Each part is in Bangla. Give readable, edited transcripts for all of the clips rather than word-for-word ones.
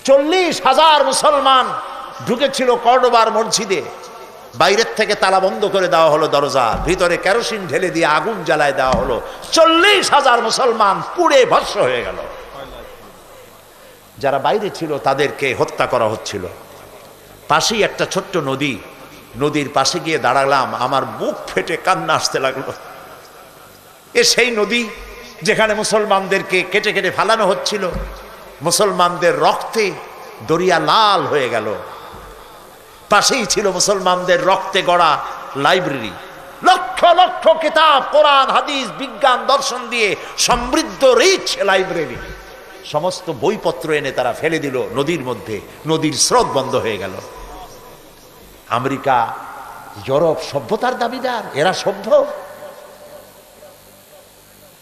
40,000 মুসলমান ঢুকেছিল কর্ডোবার মসজিদে। বাইরের থেকে তালা বন্ধ করে দেওয়া হলো দরজা, ভিতরে কেরোসিন ঢেলে দিয়ে আগুন জ্বালায় দেওয়া হলো। 40,000 মুসলমান পুড়ে ভস্ম হয়ে গেল। যারা বাইরে ছিল তাদেরকে হত্যা করা হচ্ছিল। পাশেই একটা ছোট্ট নদী, নদীর পাশে গিয়ে দাঁড়ালাম, আমার বুক ফেটে কান্না আসতে লাগলো। সেই নদী যেখানে মুসলমানদেরকে কেটে কেটে ফালানো হচ্ছিল, মুসলমানদের রক্তে দরিয়া লাল হয়ে গেল। পাশেই ছিল মুসলমানদের রক্তে গড়া লাইব্রেরি, লক্ষ লক্ষ কিতাব, কোরআন হাদিস বিজ্ঞান দর্শন দিয়ে সমৃদ্ধ রিচ লাইব্রেরি। সমস্ত বইপত্র এনে তারা ফেলে দিল নদীর মধ্যে, নদীর স্রোত বন্ধ হয়ে গেল। আমেরিকা, ইউরোপ সভ্যতার দাবিদার, এরা সভ্য।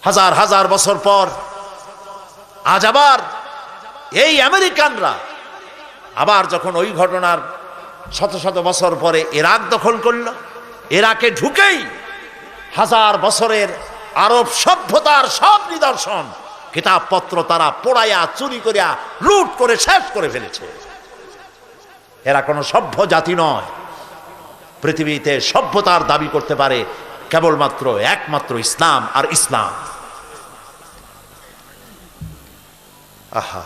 হাজার হাজার বছর পর আজ আবার এই আমেরিকানরা আবার যখন ওই ঘটনার শত শত বছর পরে ইরাক দখল করল, ইরাকে ঢুকেই হাজার বছরের আরব সভ্যতার সব নিদর্শন কিতাবপত্র তারা পোড়াইয়া চুরি করিয়া লুট করে শেষ করে ফেলেছে। এরা কোনো সভ্য জাতি নয়। পৃথিবীতে সভ্যতার দাবি করতে পারে কেবলমাত্র একমাত্র ইসলাম আর ইসলাম। আহা।